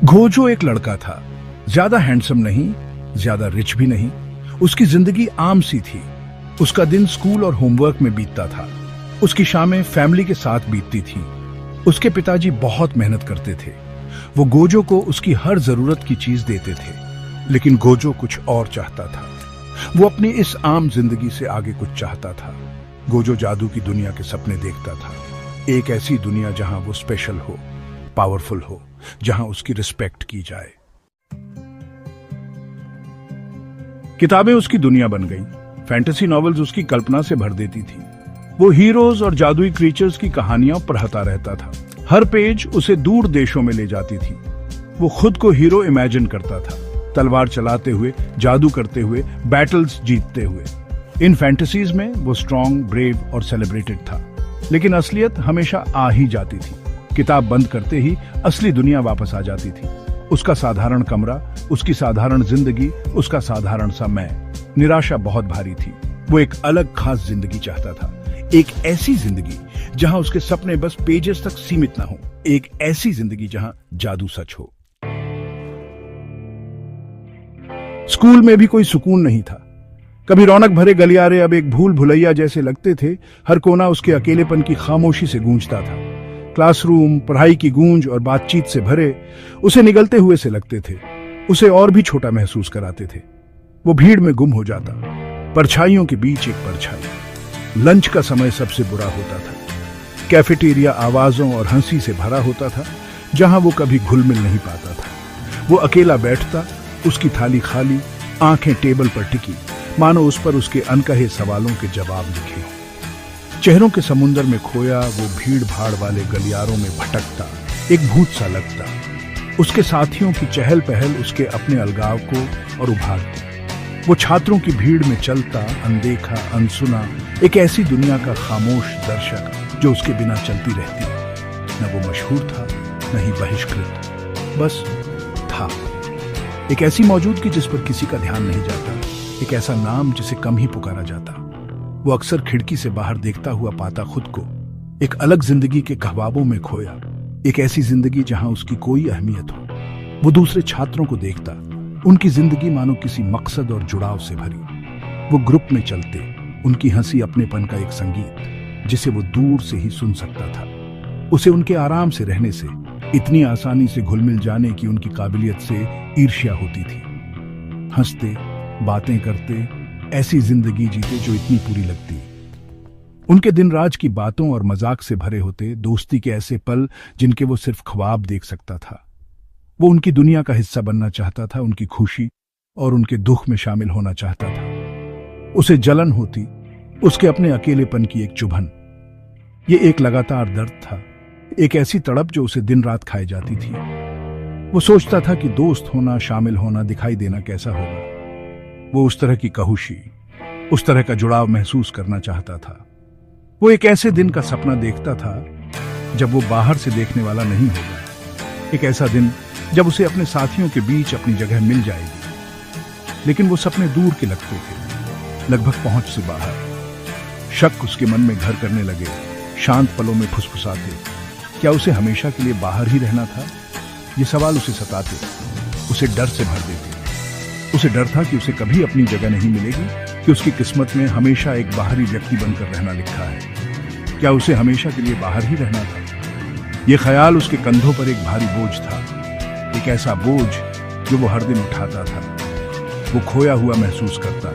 Gojo एक लड़का था। ज्यादा हैंडसम नहीं, ज्यादा रिच भी नहीं। उसकी जिंदगी आम सी थी। उसका दिन स्कूल और होमवर्क में बीतता था। उसकी शामें फैमिली के साथ बीतती थी। उसके पिताजी बहुत मेहनत करते थे। वो गोजो को उसकी हर जरूरत की चीज देते थे। लेकिन गोजो कुछ और चाहता था। वो अपनी इस आम जिंदगी से आगे कुछ चाहता था। गोजो जादू की दुनिया के सपने देखता था। एक ऐसी दुनिया जहां वो स्पेशल हो, पावरफुल हो, जहां उसकी रिस्पेक्ट की जाए। किताबें उसकी दुनिया बन गई। फैंटेसी नॉवेल्स उसकी कल्पना से भर देती थी। वो हीरोज और जादुई क्रीचर्स की कहानियां पढ़ता रहता था। हर पेज उसे दूर देशों में ले जाती थी। वो खुद को हीरो इमेजिन करता था, तलवार चलाते हुए, जादू करते हुए, बैटल्स जीतते हुए। इन फैंटेसीज में वो स्ट्रॉन्ग, ब्रेव और सेलिब्रेटेड था। लेकिन असलियत हमेशा आ ही जाती थी। किताब बंद करते ही असली दुनिया वापस आ जाती थी। उसका साधारण कमरा, उसकी साधारण जिंदगी, उसका साधारण सा मैं। निराशा बहुत भारी थी। वो एक अलग खास जिंदगी चाहता था। एक ऐसी जिंदगी जहां उसके सपने बस पेजेस तक सीमित ना हो। एक ऐसी जिंदगी जहां जादू सच हो। स्कूल में भी कोई सुकून नहीं था। कभी रौनक भरे गलियारे अब एक भूल भुलैया जैसे लगते थे। हर कोना उसके अकेलेपन की खामोशी से गूंजता था। क्लासरूम पढ़ाई की गूंज और बातचीत से भरे उसे निगलते हुए से लगते थे। उसे और भी छोटा महसूस कराते थे। वो भीड़ में गुम हो जाता, परछाइयों के बीच एक परछाई। लंच का समय सबसे बुरा होता था। कैफेटेरिया आवाजों और हंसी से भरा होता था, जहां वो कभी घुल मिल नहीं पाता था। वो अकेला बैठता, उसकी थाली खाली, आंखें टेबल पर टिकी, मानो उस पर उसके अनकहे सवालों के जवाब लिखे हों। चेहरों के समुंदर में खोया वो भीड़ भाड़ वाले गलियारों में भटकता, एक भूत सा लगता। उसके साथियों की चहल पहल उसके अपने अलगाव को और उभारती। वो छात्रों की भीड़ में चलता, अनदेखा, अनसुना, एक ऐसी दुनिया का खामोश दर्शक जो उसके बिना चलती रहती। न वो मशहूर था, न ही बहिष्कृत, बस था। एक ऐसी मौजूदगी जिस पर किसी का ध्यान नहीं जाता। एक ऐसा नाम जिसे कम ही पुकारा जाता। वो अक्सर खिड़की से बाहर देखता हुआ पाता खुद को एक अलग जिंदगी के ख्वाबों में खोया। एक ऐसी जिंदगी जहां उसकी कोई अहमियत हो। वो दूसरे छात्रों को देखता, उनकी जिंदगी मानो किसी मकसद और जुड़ाव से भरी। वो ग्रुप में चलते, उनकी हंसी अपनेपन का एक संगीत जिसे वो दूर से ही सुन सकता था। उसे उनके आराम से रहने से, इतनी आसानी से घुल मिल जाने की उनकी काबिलियत से ईर्ष्या होती थी। हंसते, बातें करते, ऐसी जिंदगी जीते जो इतनी पूरी लगती। उनके दिन राज की बातों और मजाक से भरे होते, दोस्ती के ऐसे पल जिनके वो सिर्फ ख्वाब देख सकता था। वो उनकी दुनिया का हिस्सा बनना चाहता था, उनकी खुशी और उनके दुख में शामिल होना चाहता था। उसे जलन होती, उसके अपने अकेलेपन की एक चुभन। ये एक लगातार दर्द था, एक ऐसी तड़प जो उसे दिन रात खाए जाती थी। वो सोचता था कि दोस्त होना, शामिल होना, दिखाई देना कैसा होगा। वो उस तरह की कहुशी, उस तरह का जुड़ाव महसूस करना चाहता था। वो एक ऐसे दिन का सपना देखता था जब वो बाहर से देखने वाला नहीं होगा। एक ऐसा दिन जब उसे अपने साथियों के बीच अपनी जगह मिल जाएगी। लेकिन वो सपने दूर के लगते थे, लगभग पहुंच से बाहर। शक उसके मन में घर करने लगे, शांत पलों में फुसफुसाते। क्या उसे हमेशा के लिए बाहर ही रहना था? ये सवाल उसे सताते, उसे डर से भर देते। उसे डर था कि उसे कभी अपनी जगह नहीं मिलेगी, कि उसकी किस्मत में हमेशा एक बाहरी व्यक्ति बनकर रहना लिखा है। क्या उसे हमेशा के लिए बाहर ही रहना था? ये ख्याल उसके कंधों पर एक भारी बोझ था, एक ऐसा बोझ जो वो हर दिन उठाता था। वो खोया हुआ महसूस करता,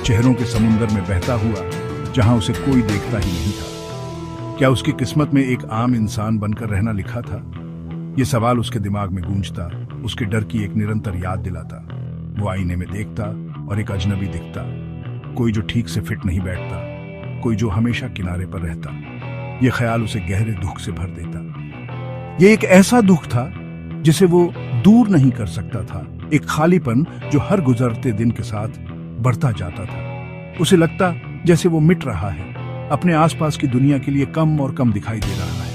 चेहरों के समुंदर में बहता हुआ, जहां उसे कोई देखता ही नहीं था। क्या उसकी किस्मत में एक आम इंसान बनकर रहना लिखा था? ये सवाल उसके दिमाग में गूंजता, उसके डर की एक निरंतर याद दिलाता। वो आईने में देखता और एक अजनबी दिखता, कोई जो ठीक से फिट नहीं बैठता, कोई जो हमेशा किनारे पर रहता। ये ख्याल उसे गहरे दुख से भर देता। ये एक ऐसा दुख था जिसे वो दूर नहीं कर सकता था, एक खालीपन जो हर गुजरते दिन के साथ बढ़ता जाता था। उसे लगता जैसे वो मिट रहा है, अपने आसपास की दुनिया के लिए कम और कम दिखाई दे रहा है।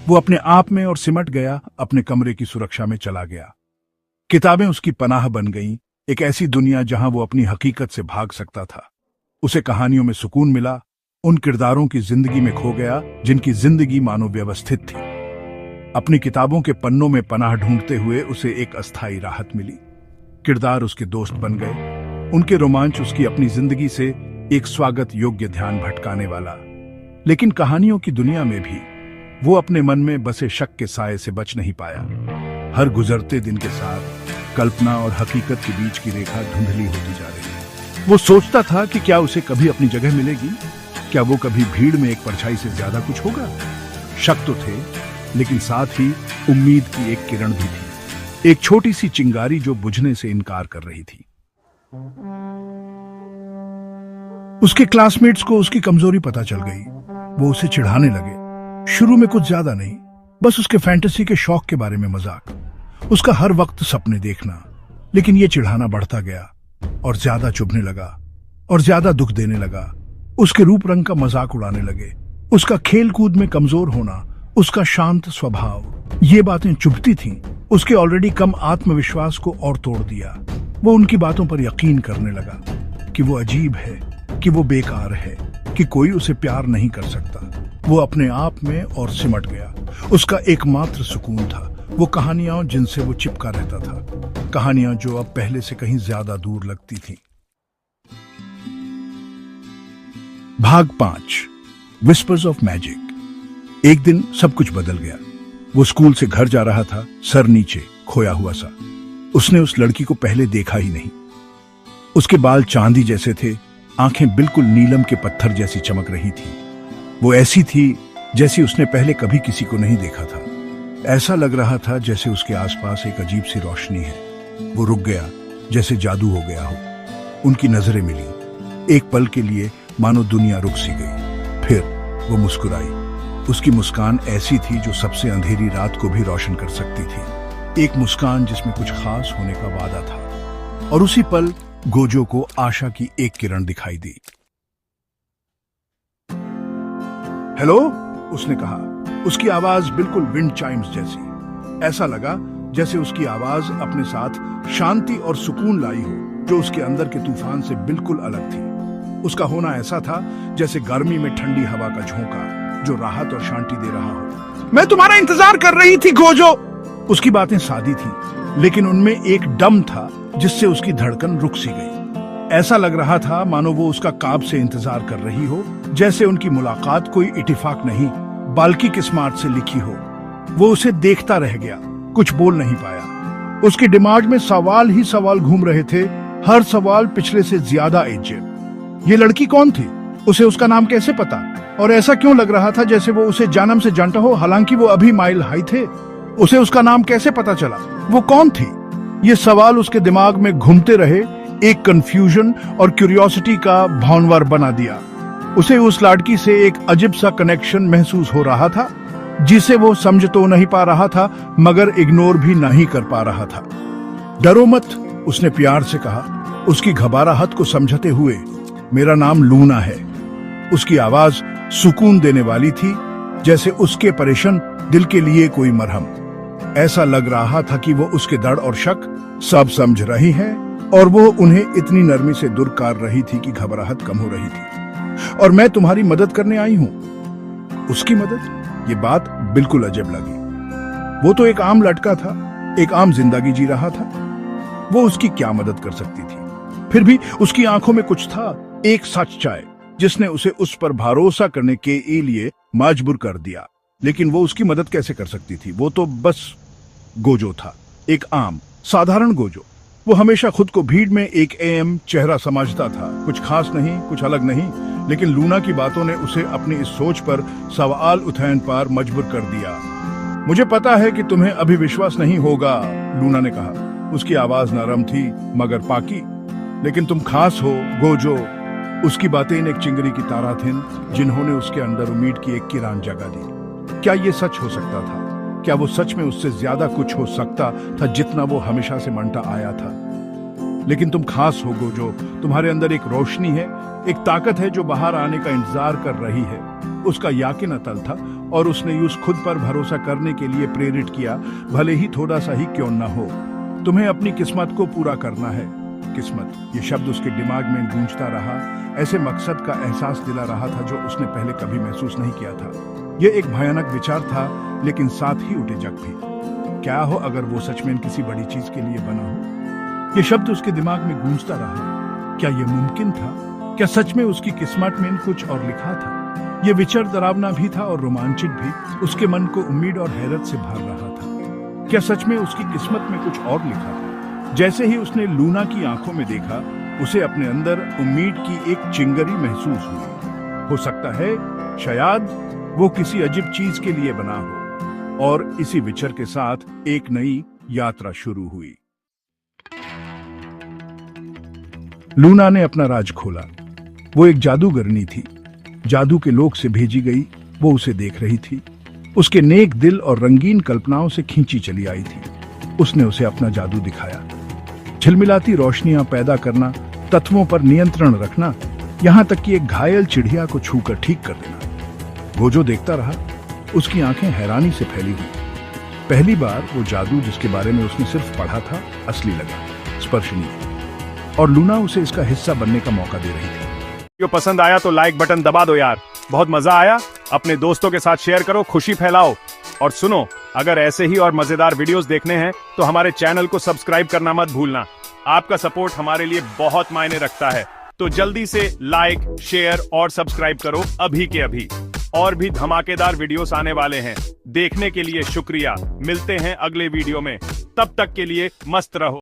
वो अपने आप में और सिमट गया, अपने कमरे की सुरक्षा में चला गया। किताबें उसकी पनाह बन गईं, एक ऐसी दुनिया जहां वो अपनी हकीकत से भाग सकता था। उसे कहानियों में सुकून मिला, उन किरदारों की जिंदगी में खो गया जिनकी जिंदगी मानो व्यवस्थित थी। अपनी किताबों के पन्नों में पनाह ढूंढते हुए उसे एक अस्थायी राहत मिली। किरदार उसके दोस्त बन गए, उनके रोमांच उसकी अपनी जिंदगी से एक स्वागत योग्य ध्यान भटकाने वाला। लेकिन कहानियों की दुनिया में भी वो अपने मन में बसे शक के साए से बच नहीं पाया। हर गुजरते दिन के साथ कल्पना और हकीकत के बीच की रेखा धुंधली होती जा रही है। वो सोचता था कि क्या उसे कभी अपनी जगह मिलेगी, क्या वो कभी भीड़ में एक परछाई से ज्यादा कुछ होगा। शक तो थे, लेकिन साथ ही उम्मीद की एक किरण भी थी, एक छोटी सी चिंगारी जो बुझने से इनकार कर रही थी। उसके क्लासमेट्स को उसकी कमजोरी पता चल गई। वो उसे चिढ़ाने लगे। शुरू में कुछ ज्यादा नहीं, बस उसके फैंटेसी के शौक के बारे में मजाक, उसका हर वक्त सपने देखना। लेकिन ये चिढ़ाना बढ़ता गया और ज्यादा चुभने लगा और ज्यादा दुख देने लगा। उसके रूप रंग का मजाक उड़ाने लगे, उसका खेल कूद में कमजोर होना, उसका शांत स्वभाव, ये बातें चुभती थीं। उसके ऑलरेडी कम आत्मविश्वास को और तोड़ दिया। वो उनकी बातों पर यकीन करने लगा कि वो अजीब है, कि वो बेकार है, कि कोई उसे प्यार नहीं कर सकता। वो अपने आप में और सिमट गया। उसका एकमात्र सुकून था वो कहानियां जिनसे वो चिपका रहता था, कहानियां जो अब पहले से कहीं ज्यादा दूर लगती थीं। भाग 5, विस्पर्स ऑफ मैजिक। एक दिन सब कुछ बदल गया। वो स्कूल से घर जा रहा था, सर नीचे, खोया हुआ सा। उसने उस लड़की को पहले देखा ही नहीं। उसके बाल चांदी जैसे थे, आंखें बिल्कुल नीलम के पत्थर जैसी चमक रही थी। वो ऐसी थी जैसी उसने पहले कभी किसी को नहीं देखा था। ऐसा लग रहा था जैसे उसके आसपास एक अजीब सी रोशनी है। वो रुक गया, जैसे जादू हो गया हो। उनकी नजरें मिली। एक पल के लिए मानो दुनिया रुक सी गई। फिर वो मुस्कुराई। उसकी मुस्कान ऐसी थी जो सबसे अंधेरी रात को भी रोशन कर सकती थी। एक मुस्कान जिसमें कुछ खास होने का वादा था। और उसी पल गोजो को आशा की एक किरण दिखाई दी। हेलो, उसने कहा। उसकी आवाज बिल्कुल विंड चाइम्स जैसी। ऐसा लगा जैसे उसकी आवाज अपने साथ शांति और सुकून लाई हो, जो उसके अंदर के तूफान से बिल्कुल अलग थी। उसका होना ऐसा था जैसे गर्मी में ठंडी हवा का झोंका, जो राहत और शांति दे रहा हो। मैं तुम्हारा इंतजार कर रही थी गोजो। उसकी बातें सादी थी, लेकिन उनमें एक दम था जिससे उसकी धड़कन रुक सी गई। ऐसा लग रहा था मानो वो उसका काब से इंतजार कर रही हो, जैसे उनकी मुलाकात कोई इत्तेफाक नहीं, बल्कि किस्मत से लिखी हो। वो उसे देखता रह गया, कुछ बोल नहीं पाया। उसके दिमाग में सवाल ही सवाल घूम रहे थे, हर सवाल पिछले से ज्यादा एजेड। ये लड़की कौन थी? उसे उसका नाम कैसे पता? और ऐसा क्यों लग रहा था जैसे वो उसे जन्म से जानता हो, हालांकि वो अभी माइल हाई थे। उसे उसका नाम कैसे पता चला? वो कौन थी? ये सवाल उसके दिमाग में घूमते रहे, एक कंफ्यूजन और क्यूरियोसिटी का भावनावर बना दिया। उसे उस लड़की से एक अजीब सा कनेक्शन महसूस हो रहा था, जिसे वो समझ तो नहीं पा रहा था, मगर इग्नोर भी नहीं कर पा रहा था। डरो मत, उसने प्यार से कहा, उसकी घबराहट को समझते हुए। मेरा नाम लूना है। उसकी आवाज सुकून देने वाली थी, जैसे उसके परेशान दिल के लिए कोई मरहम। ऐसा लग रहा था कि वो उसके डर और शक सब समझ रही है, और वो उन्हें इतनी नरमी से दूर कर रही थी कि घबराहट कम हो रही थी। और मैं तुम्हारी मदद करने आई हूं। उसकी मदद? ये बात बिल्कुल अजब लगी। वो तो एक आम लड़का था, एक आम जिंदगी जी रहा था। वो उसकी क्या मदद कर सकती थी? फिर भी उसकी आंखों में कुछ था, एक सच्चाई जिसने उसे उस पर भरोसा करने के लिए मजबूर कर दिया। लेकिन वो उसकी मदद कैसे कर सकती थी? वो तो बस गोजो था, एक आम साधारण गोजो। वो हमेशा खुद को भीड़ में एक एम चेहरा समझता था, कुछ खास नहीं, कुछ अलग नहीं। लेकिन लूना की बातों ने उसे अपनी इस सोच पर सवाल उठाने पर मजबूर कर दिया। मुझे पता है कि तुम्हें अभी विश्वास नहीं होगा, लूना ने कहा। उसकी आवाज नरम थी मगर पाकी। लेकिन तुम खास हो गोजो। उसकी बातें एक चिंगरी की तारा थीं, जिन्होंने उसके अंदर उम्मीद की एक किरण जगा दी। क्या ये सच हो सकता था? क्या वो सच में उससे ज्यादा कुछ हो सकता था जितना वो हमेशा से मानता आया था? लेकिन तुम खास हो गोजो। तुम्हारे अंदर एक रोशनी है, एक ताकत है जो बाहर आने का इंतजार कर रही है। उसका यकीन अटल था, और उसने उस खुद पर भरोसा करने के लिए प्रेरित किया, भले ही थोड़ा सा ही क्यों न हो। तुम्हें अपनी किस्मत को पूरा करना है। किस्मत, ये शब्द उसके दिमाग में गूंजता रहा, ऐसे मकसद का एहसास दिला रहा था जो उसने पहले कभी महसूस नहीं किया था। यह एक भयानक विचार था, लेकिन साथ ही उठे जग भी। क्या हो अगर वो सच में किसी बड़ी चीज के लिए बना हो? ये शब्द उसके दिमाग में गूंजता रहा। क्या ये मुमकिन था? क्या सच में उसकी किस्मत में कुछ और लिखा था? ये विचार डरावना भी था और रोमांचित भी। उसके मन को उम्मीद और हैरत से भर रहा था। क्या सच में उसकी किस्मत में कुछ और लिखा था? जैसे ही उसने लूना की आंखों में देखा, उसे अपने अंदर उम्मीद की एक चिंगारी महसूस हुई। हो सकता है शायद वो किसी अजीब चीज के लिए बना हो। और इसी विचार के साथ एक नई यात्रा शुरू हुई। लूना ने अपना राज खोला। वो एक जादूगरनी थी। जादू के लोक से भेजी गई वो उसे देख रही थी। उसके नेक दिल और रंगीन कल्पनाओं से खींची चली आई थी। उसने उसे अपना जादू दिखाया। झिलमिलाती रोशनियां पैदा करना, तत्वों पर नियंत्रण रखना, यहां तक कि एक घायल चिड़िया को छूकर ठीक कर देना। वो जो देखता रहा, उसकी आंखें हैरानी से फैली हुई। पहली बार वो जादू जिसके बारे में उसने सिर्फ पढ़ा था असली लगा, स्पर्शनीय। और लूना उसे इसका हिस्सा बनने का मौका दे रही थी। वीडियो पसंद आया तो लाइक बटन दबा दो यार। बहुत मजा आया। अपने दोस्तों के साथ शेयर करो, खुशी फैलाओ। और सुनो, अगर ऐसे ही और मजेदार वीडियोस देखने हैं तो हमारे चैनल को सब्सक्राइब करना मत भूलना। आपका सपोर्ट हमारे लिए बहुत मायने रखता है। तो जल्दी से लाइक, शेयर और सब्सक्राइब करो अभी के अभी। और भी धमाकेदार वीडियोस आने वाले हैं। देखने के लिए शुक्रिया। मिलते हैं अगले वीडियो में। तब तक के लिए मस्त रहो।